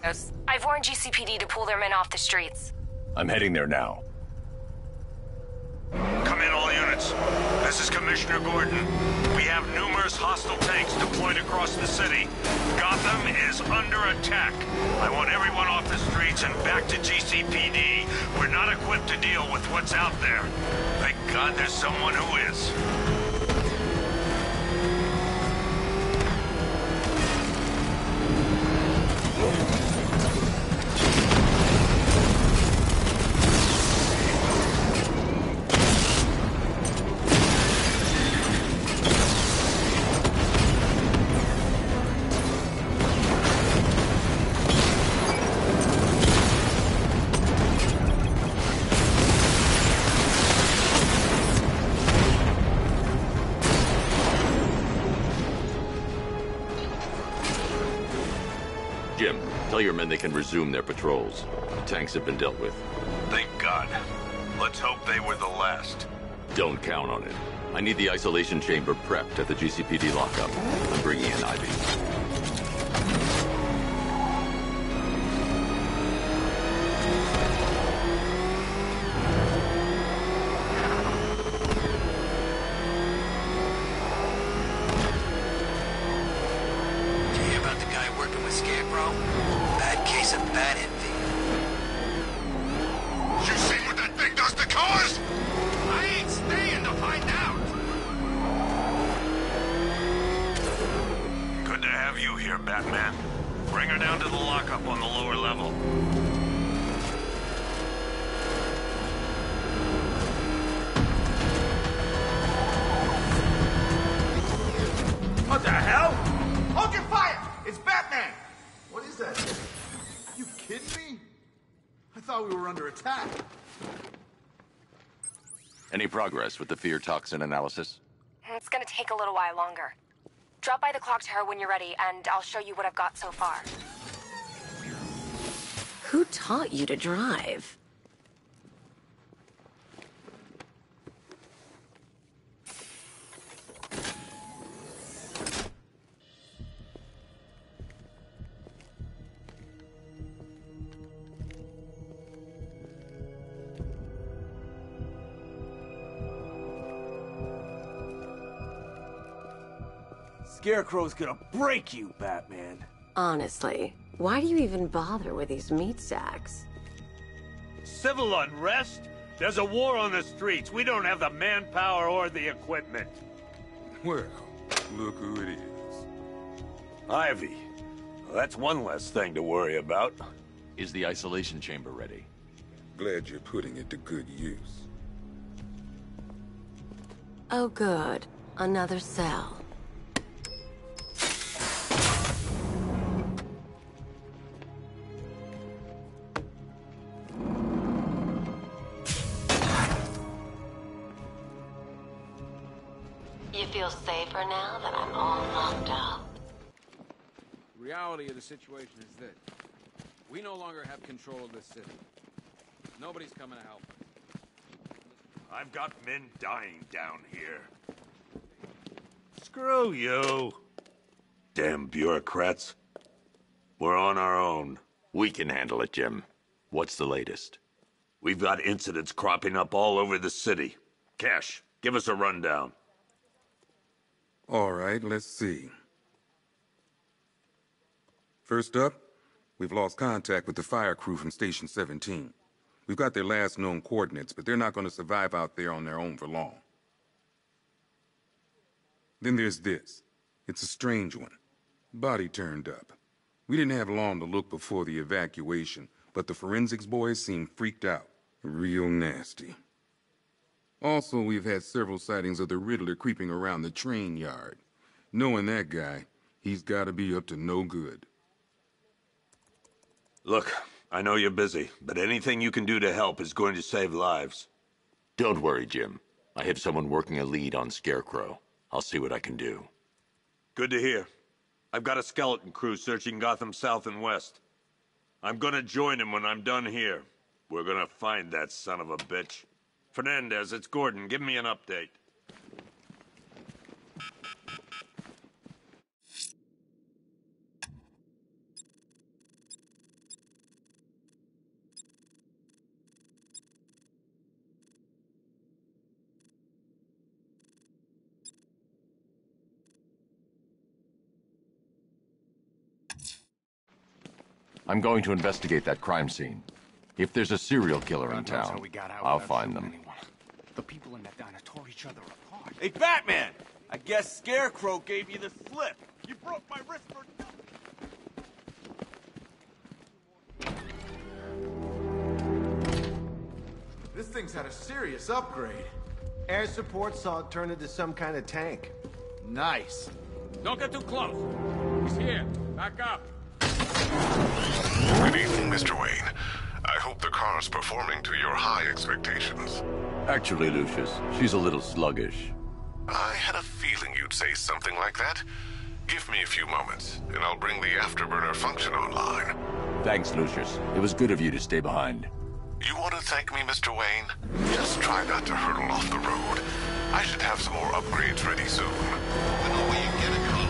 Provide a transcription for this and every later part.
Yes. I've warned GCPD to pull their men off the streets. I'm heading there now. Come in, all units. This is Commissioner Gordon. We have numerous hostile tanks deployed across the city. Gotham is under attack. I want everyone off the streets and back to GCPD. We're not equipped to deal with what's out there. Thank God there's someone who is. Jim, tell your men they can resume their patrols. The tanks have been dealt with. Thank God. Let's hope they were the last. Don't count on it. I need the isolation chamber prepped at the GCPD lockup. I'm bringing in Ivy. Bad case of bad envy. You seen what that thing does to cars? I ain't staying to find out. Good to have you here, Batman. Bring her down to the lockup on the lower level. What the hell? Hold your fire! It's Batman! What is that? You kidding me? I thought we were under attack. Any progress with the fear toxin analysis? It's gonna take a little while longer. Drop by the clock tower when you're ready, and I'll show you what I've got so far. Who taught you to drive? Scarecrow's gonna break you, Batman. Honestly, why do you even bother with these meat sacks? Civil unrest? There's a war on the streets. We don't have the manpower or the equipment. Well, look who it is. Ivy. Well, that's one less thing to worry about. Is the isolation chamber ready? Glad you're putting it to good use. Oh good, another cell. You feel safer now that I'm all locked up? The reality of the situation is this. We no longer have control of this city. Nobody's coming to help us. I've got men dying down here. Screw you. Damn bureaucrats. We're on our own. We can handle it, Jim. What's the latest? We've got incidents cropping up all over the city. Cash, give us a rundown. All right, let's see. First up, we've lost contact with the fire crew from Station 17. We've got their last known coordinates, but they're not going to survive out there on their own for long. Then there's this. It's a strange one. Body turned up. We didn't have long to look before the evacuation, but the forensics boys seemed freaked out. Real nasty. Also, we've had several sightings of the Riddler creeping around the train yard. Knowing that guy, he's got to be up to no good. Look, I know you're busy, but anything you can do to help is going to save lives. Don't worry, Jim. I have someone working a lead on Scarecrow. I'll see what I can do. Good to hear. I've got a skeleton crew searching Gotham South and West. I'm gonna join him when I'm done here. We're gonna find that son of a bitch. Fernandez, it's Gordon. Give me an update. I'm going to investigate that crime scene. If there's a serial killer in town, I'll find them. The people in that diner tore each other apart. Hey, Batman! I guess Scarecrow gave you the slip. You broke my wrist for nothing. This thing's had a serious upgrade. Air support saw it turn into some kind of tank. Nice. Don't get too close. He's here. Back up. Good evening, Mr. Wayne. I hope the car's performing to your high expectations. Actually, Lucius, she's a little sluggish. I had a feeling you'd say something like that. Give me a few moments, and I'll bring the afterburner function online. Thanks, Lucius. It was good of you to stay behind. You want to thank me, Mr. Wayne? Just try not to hurtle off the road. I should have some more upgrades ready soon. I know where you get it from.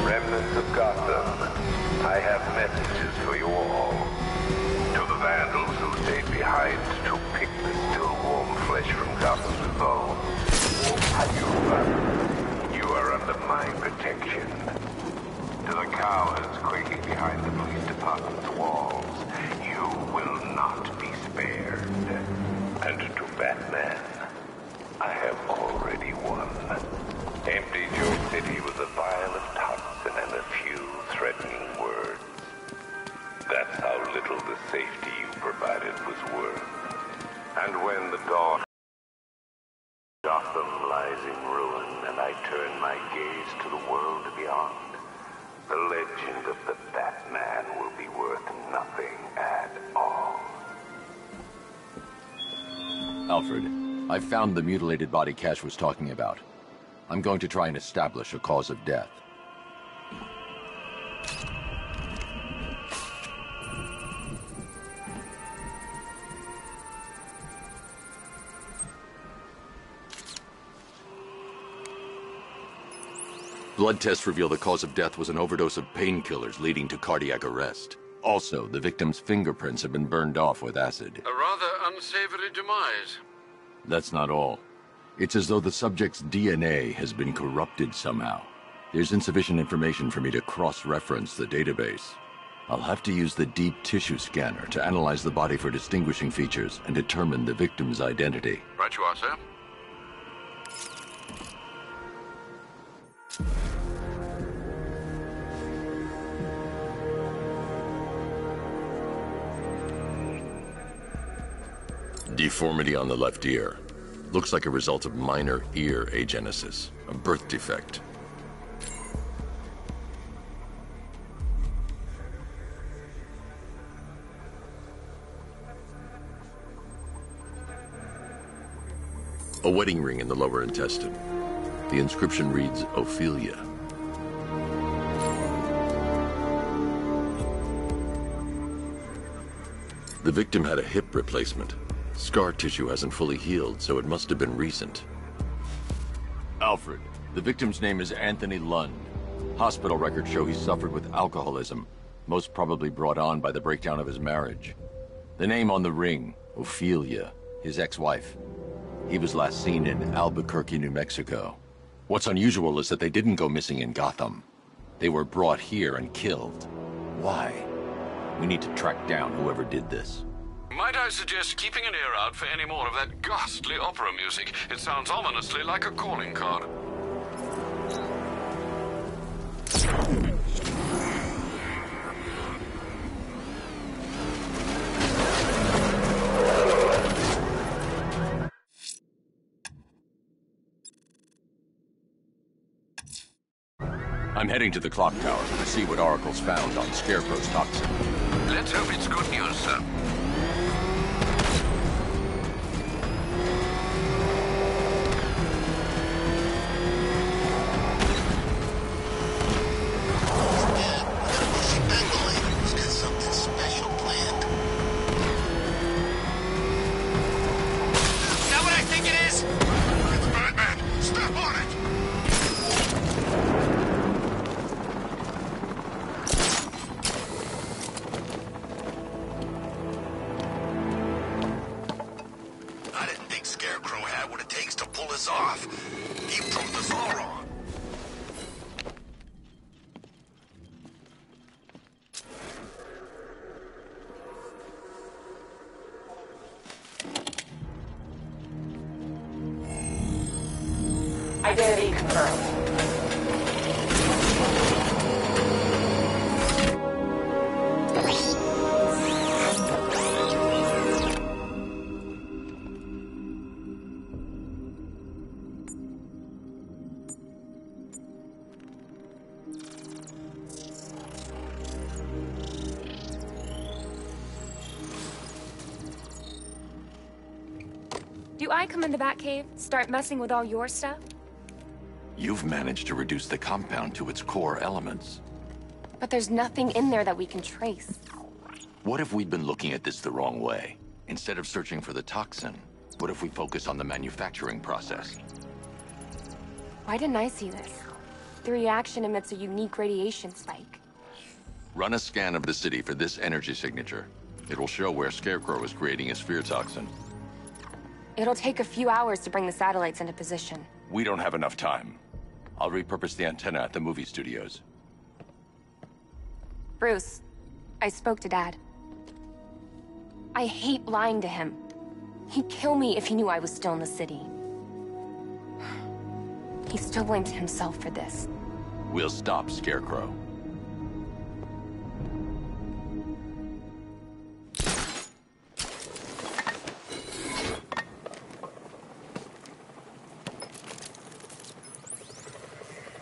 Remnants of Gotham, I have messages for you all. To the vandals who stayed behind to pick the still warm flesh from Gotham's bones. You are under my protection. To the cowards quaking behind the police department's walls, you will not be spared. And to Batman, I have already won. Emptied your city with a violent toxin and a few threatening words. That's how little the safety you provided was worth. And when the dawn Gotham lies in ruin, and I turn my gaze to the world beyond, the legend of the Batman will be worth nothing at all. Alfred, I found the mutilated body Cash was talking about. I'm going to try and establish a cause of death. Blood tests reveal the cause of death was an overdose of painkillers leading to cardiac arrest. Also, the victim's fingerprints have been burned off with acid. A rather unsavory demise. That's not all. It's as though the subject's DNA has been corrupted somehow. There's insufficient information for me to cross-reference the database. I'll have to use the deep tissue scanner to analyze the body for distinguishing features and determine the victim's identity. Right you are, sir. Deformity on the left ear. Looks like a result of minor ear agenesis, a birth defect. A wedding ring in the lower intestine. The inscription reads, Ophelia. The victim had a hip replacement. Scar tissue hasn't fully healed, so it must have been recent. Alfred, the victim's name is Anthony Lund. Hospital records show he suffered with alcoholism, most probably brought on by the breakdown of his marriage. The name on the ring, Ophelia, his ex-wife. He was last seen in Albuquerque, New Mexico. What's unusual is that they didn't go missing in Gotham. They were brought here and killed. Why? We need to track down whoever did this. Might I suggest keeping an ear out for any more of that ghastly opera music? It sounds ominously like a calling card. I'm heading to the clock tower to see what Oracle's found on Scarecrow's toxin. Let's hope it's good news, sir. Scarecrow had what it takes to pull this off. He Truth is all wrong. Identity confirmed. Do I come in the Batcave, start messing with all your stuff? You've managed to reduce the compound to its core elements. But there's nothing in there that we can trace. What if we'd been looking at this the wrong way? Instead of searching for the toxin, what if we focus on the manufacturing process? Why didn't I see this? The reaction emits a unique radiation spike. Run a scan of the city for this energy signature. It will show where Scarecrow is creating his fear toxin. It'll take a few hours to bring the satellites into position. We don't have enough time. I'll repurpose the antenna at the movie studios. Bruce, I spoke to Dad. I hate lying to him. He'd kill me if he knew I was still in the city. He still blames himself for this. We'll stop Scarecrow.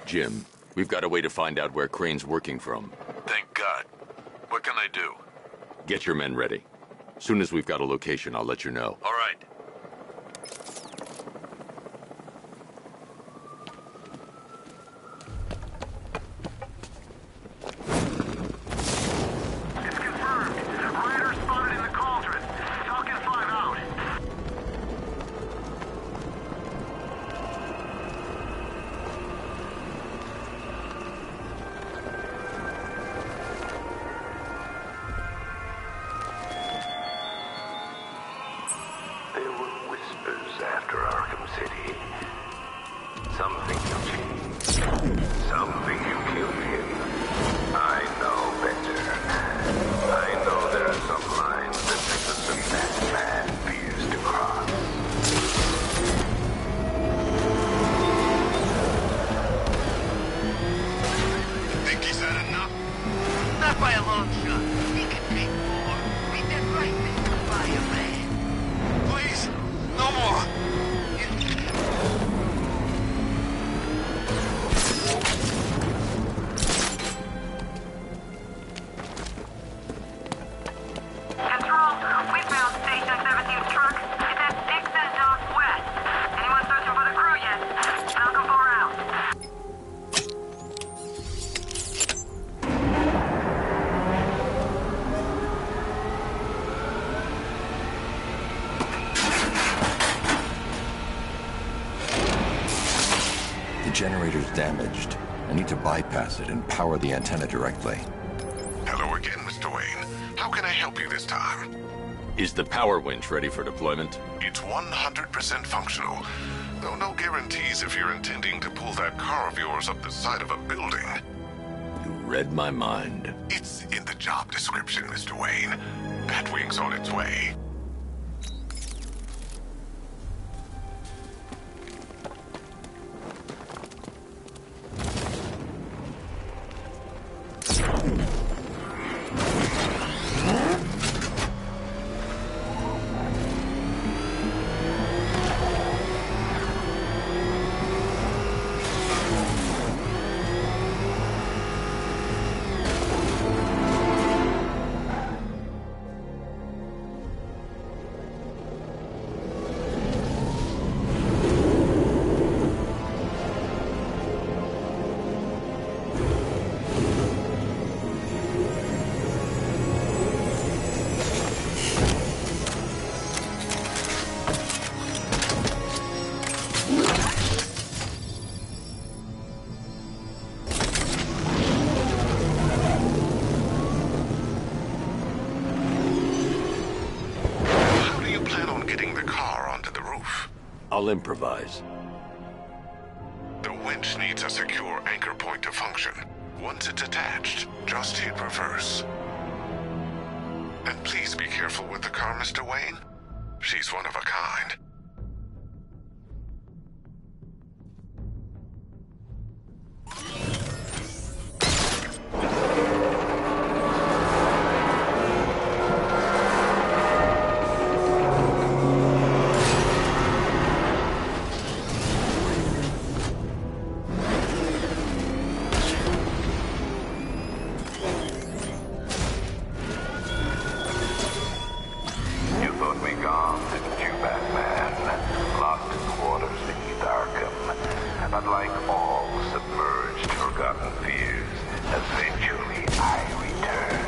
Jim, we've got a way to find out where Crane's working from. Thank God. What can I do? Get your men ready. Soon as we've got a location, I'll let you know. All right. It's confirmed. Rider spotted in the cauldron. Falcon 5 out. There were whispers after Arkham City. Some think you changed. Some think you killed him. I know better. I know there are some lines that the Batman fears to cross. Think he's had enough? Not by a long shot. He can take more. Read that right, Mr. Fireman. Please, no more. Control, we found Station 17's truck. It's at Dixon Dock West. Anyone searching for the crew yet? Falcon 4 out. The generator's damaged. I need to bypass it and power the antenna directly. Hello again, Mr. Wayne. How can I help you this time? Is the power winch ready for deployment? It's 100% functional. Though no guarantees if you're intending to pull that car of yours up the side of a building. You read my mind. It's in the job description, Mr. Wayne. Batwing's on its way. I'll improvise. winch needs a secure anchor point to function. Once it's attached, just hit reverse. And please be careful with the car, Mr. Wayne. She's one of a kind. You thought me gone, didn't you, Batman? Locked in quarters beneath Arkham. But like all submerged, forgotten fears, eventually I returned.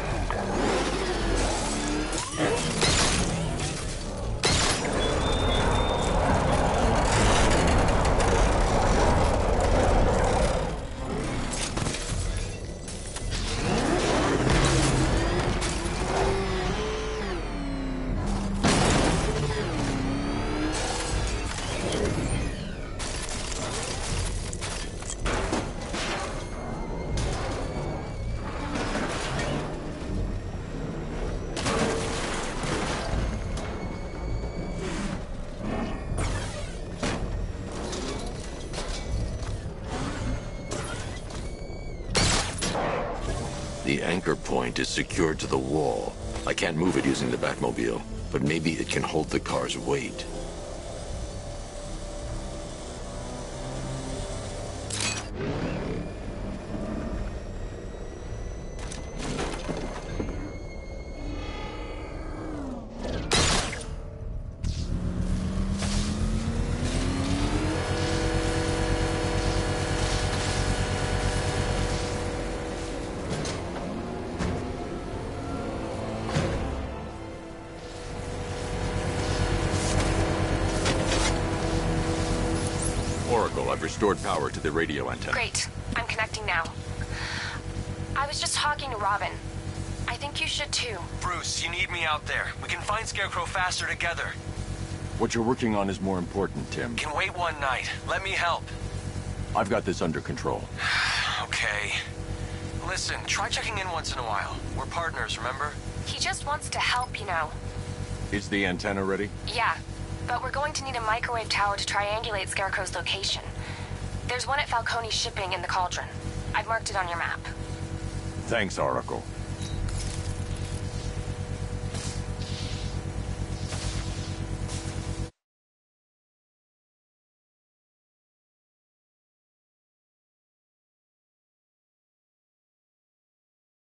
The anchor point is secured to the wall. I can't move it using the Batmobile, but maybe it can hold the car's weight. Oracle, I've restored power to the radio antenna. Great. I'm connecting now. I was just talking to Robin. I think you should too. Bruce, you need me out there. We can find Scarecrow faster together. What you're working on is more important, Tim. Can wait one night. Let me help. I've got this under control. Okay. Listen, try checking in once in a while. We're partners, remember? He just wants to help, you know. Is the antenna ready? Yeah, but we're going to need a microwave tower to triangulate Scarecrow's location. There's one at Falcone's shipping in the Cauldron. I've marked it on your map. Thanks, Oracle.